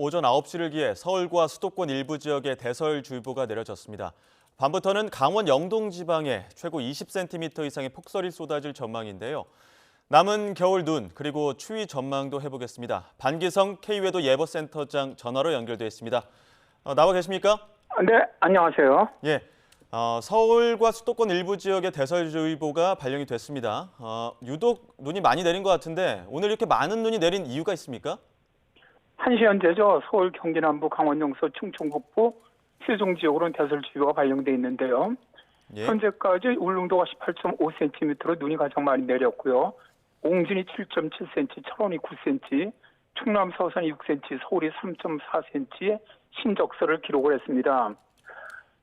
오전 9시를 기해 서울과 수도권 일부 지역에 대설주의보가 내려졌습니다. 밤부터는 강원 영동 지방에 최고 20cm 이상의 폭설이 쏟아질 전망인데요. 남은 겨울 눈 그리고 추위 전망도 해보겠습니다. 반기성 K외도 예보센터장 전화로 연결돼 있습니다. 나와 계십니까? 네, 안녕하세요. 예. 서울과 수도권 일부 지역에 대설주의보가 발령이 됐습니다. 유독 눈이 많이 내린 것 같은데 오늘 이렇게 많은 눈이 내린 이유가 있습니까? 1시 현재죠. 서울, 경기 남부, 강원 영서, 충청 북부, 세종 지역으로는 대설주의보가 발령돼 있는데요. 예. 현재까지 울릉도가 18.5cm로 눈이 가장 많이 내렸고요. 옹진이 7.7cm, 철원이 9cm, 충남 서산이 6cm, 서울이 3.4cm의 신적설을 기록을 했습니다.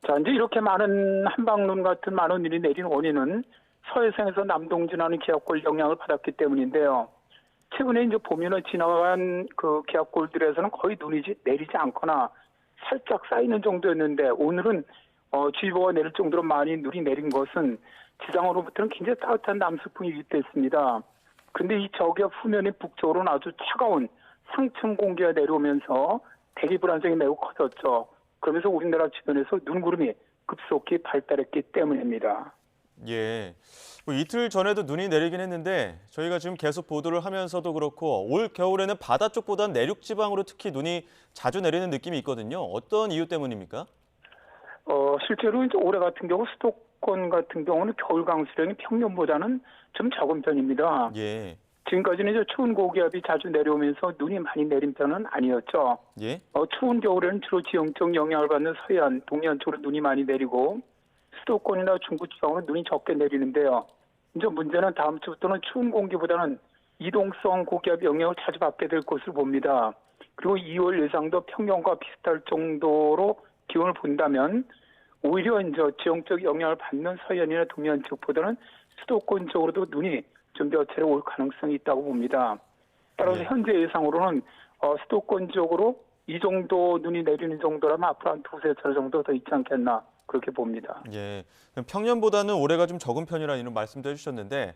자, 이제 이렇게 많은 한방눈 같은 많은 눈이 내린 원인은 서해상에서 남동진하는 기압골 영향을 받았기 때문인데요. 최근에 이제 보면은 지나간 그 기압골들에서는 거의 눈이 내리지 않거나 살짝 쌓이는 정도였는데 오늘은 주의보가 내릴 정도로 많이 눈이 내린 것은 지상으로부터는 굉장히 따뜻한 남서풍이 유입됐습니다. 그런데 이 저기압 후면의 북쪽으로는 아주 차가운 상층 공기가 내려오면서 대기 불안정이 매우 커졌죠. 그러면서 우리나라 주변에서 눈구름이 급속히 발달했기 때문입니다. 예. 이틀 전에도 눈이 내리긴 했는데 저희가 지금 계속 보도를 하면서도 그렇고 올 겨울에는 바다 쪽보다는 내륙 지방으로 특히 눈이 자주 내리는 느낌이 있거든요. 어떤 이유 때문입니까? 실제로 이제 올해 같은 경우 수도권 같은 경우는 겨울 강수량이 평년보다는 좀 적은 편입니다. 예. 지금까지는 이제 추운 고기압이 자주 내려오면서 눈이 많이 내린 편은 아니었죠. 예. 추운 겨울에는 주로 지형적 영향을 받는 서해안, 동해안 쪽으로 눈이 많이 내리고 수도권이나 중부 지방으로 눈이 적게 내리는데요. 이제 문제는 다음 주부터는 추운 공기보다는 이동성 고기압 영향을 자주 받게 될 것으로 봅니다. 그리고 2월 예상도 평년과 비슷할 정도로 기온을 본다면 오히려 이제 지형적 영향을 받는 서해안이나 동해안 쪽보다는 수도권 쪽으로도 눈이 좀 몇 차례 올 가능성이 있다고 봅니다. 따라서 현재 예상으로는 수도권 쪽으로 이 정도 눈이 내리는 정도라면 앞으로 한 두세 차례 정도 더 있지 않겠나 그렇게 봅니다. 예. 평년보다는 올해가 좀 적은 편이라는 이런 말씀도 해주셨는데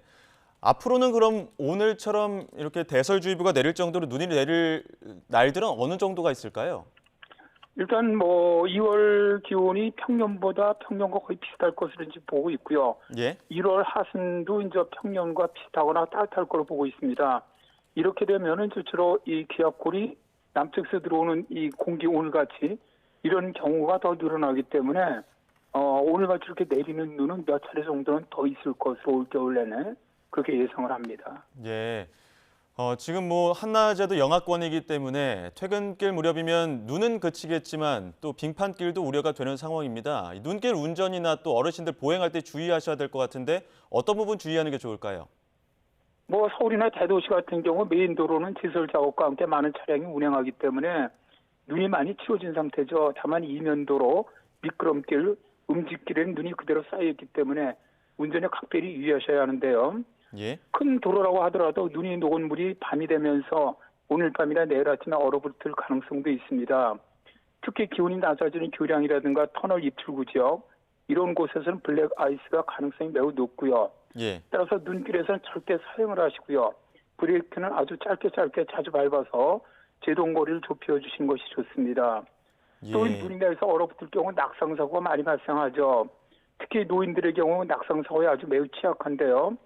앞으로는 그럼 오늘처럼 이렇게 대설주의보가 내릴 정도로 눈이 내릴 날들은 어느 정도가 있을까요? 일단 2월 기온이 평년과 거의 비슷할 것으로 이제 보고 있고요. 예. 1월 하순도 이제 평년과 비슷하거나 따뜻할 거로 보고 있습니다. 이렇게 되면은 주로 이 기압골이 남쪽에서 들어오는 이 공기 오늘같이 이런 경우가 더 늘어나기 때문에 오늘같이 이렇게 내리는 눈은 몇 차례 정도는 더 있을 것으로 올 겨울 내내 그렇게 예상을 합니다. 예. 지금 한낮에도 영하권이기 때문에 퇴근길 무렵이면 눈은 그치겠지만 또 빙판길도 우려가 되는 상황입니다. 눈길 운전이나 또 어르신들 보행할 때 주의하셔야 될 것 같은데 어떤 부분 주의하는 게 좋을까요? 서울이나 대도시 같은 경우 메인 도로는 지설 작업과 함께 많은 차량이 운행하기 때문에 눈이 많이 치워진 상태죠. 다만 이면도로, 미끄럼길, 음직길에는 눈이 그대로 쌓여있기 때문에 운전에 각별히 유의하셔야 하는데요. 예. 큰 도로라고 하더라도 눈이 녹은 물이 밤이 되면서 오늘 밤이나 내일 아침에 얼어붙을 가능성도 있습니다. 특히 기온이 낮아지는 교량이라든가 터널 입출구 지역 이런 곳에서는 블랙 아이스가 가능성이 매우 높고요. 예. 따라서 눈길에서는 절대 사용을 하시고요. 브레이크는 아주 짧게 자주 밟아서 제동거리를 좁혀주신 것이 좋습니다. 예. 또 눈이 내려서 얼어붙을 경우 낙상사고가 많이 발생하죠. 특히 노인들의 경우 낙상사고에 아주 매우 취약한데요.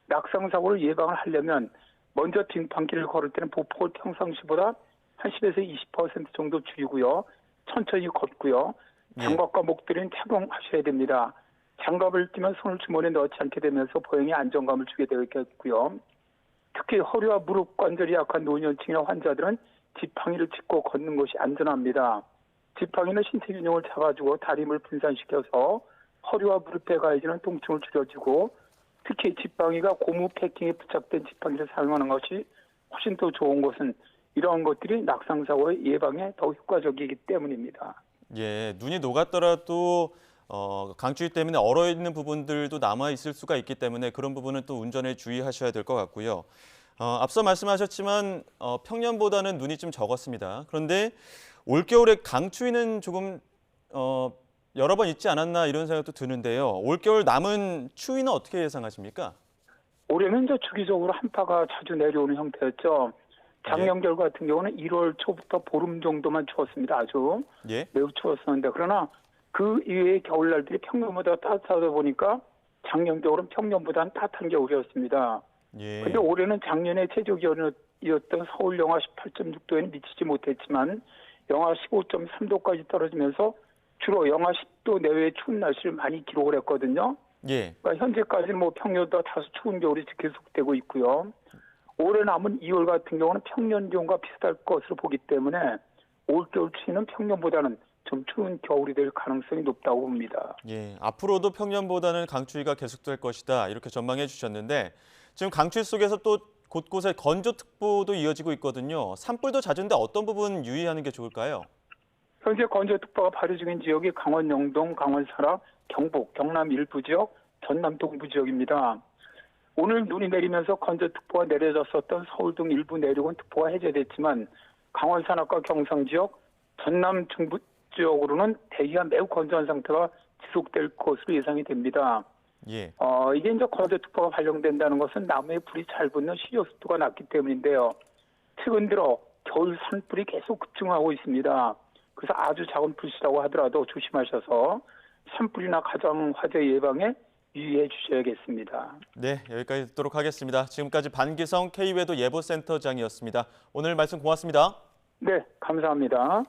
낙상사고를 예방을 하려면 먼저 빙판길을 걸을 때는 보폭을 평상시보다 한 10에서 20% 정도 줄이고요. 천천히 걷고요. 장갑과 목도리는 착용하셔야 됩니다. 장갑을 끼면 손을 주머니에 넣지 않게 되면서 보행에 안정감을 주게 되겠고요. 특히 허리와 무릎 관절이 약한 노년층이나 환자들은 지팡이를 짚고 걷는 것이 안전합니다. 지팡이는 신체 균형을 잡아주고 다리 힘을 분산시켜서 허리와 무릎에 가해지는 통증을 줄여주고 특히 지팡이가 고무 패킹에 부착된 지팡이를 사용하는 것이 훨씬 더 좋은 것은 이러한 것들이 낙상사고의 예방에 더 효과적이기 때문입니다. 예, 눈이 녹았더라도 강추위 때문에 얼어있는 부분들도 남아있을 수가 있기 때문에 그런 부분은 또 운전에 주의하셔야 될 것 같고요. 앞서 말씀하셨지만 평년보다는 눈이 좀 적었습니다. 그런데 올겨울에 강추위는 조금 여러 번 있지 않았나 이런 생각도 드는데요. 올겨울 남은 추위는 어떻게 예상하십니까? 올해는 이제 주기적으로 한파가 자주 내려오는 형태였죠. 작년 겨울 같은 경우는 1월 초부터 보름 정도만 추웠습니다. 아주 예. 매우 추웠었는데 그러나 그 이외의 겨울날들이 평년보다 따뜻하다 보니까 작년 겨울은 평년보다는 따뜻한 겨울이었습니다. 예. 그런데 올해는 작년에 최저 기온이었던 서울 영하 18.6도에는 미치지 못했지만 영하 15.3도까지 떨어지면서 주로 영하 10도 내외의 추운 날씨를 많이 기록을 했거든요. 예. 그러니까 현재까지는 뭐 평년보다 다소 추운 겨울이 계속되고 있고요. 올해 남은 2월 같은 경우는 평년 기온과 비슷할 것으로 보기 때문에 올겨울 추위는 평년보다는 좀 추운 겨울이 될 가능성이 높다고 봅니다. 예. 앞으로도 평년보다는 강추위가 계속될 것이다. 이렇게 전망해 주셨는데 지금 강추위 속에서 또 곳곳에 건조특보도 이어지고 있거든요. 산불도 잦은데 어떤 부분 유의하는 게 좋을까요? 현재 건조특보가 발효 중인 지역이 강원 영동, 강원 설악, 경북, 경남 일부 지역, 전남 동부 지역입니다. 오늘 눈이 내리면서 건조특보가 내려졌었던 서울 등 일부 내륙은 특보가 해제됐지만 강원 산악과 경상 지역, 전남 중부 지역으로는 대기가 매우 건조한 상태가 지속될 것으로 예상이 됩니다. 예. 이게 이제 건조특보가 발령된다는 것은 나무에 불이 잘 붙는 시효습도가 낮기 때문인데요. 최근 들어 겨울 산불이 계속 급증하고 있습니다. 그래서 아주 작은 불씨라고 하더라도 조심하셔서 산불이나 가정 화재 예방에 유의해 주셔야겠습니다. 네, 여기까지 듣도록 하겠습니다. 지금까지 반기성 K외도 예보센터장이었습니다. 오늘 말씀 고맙습니다. 네, 감사합니다.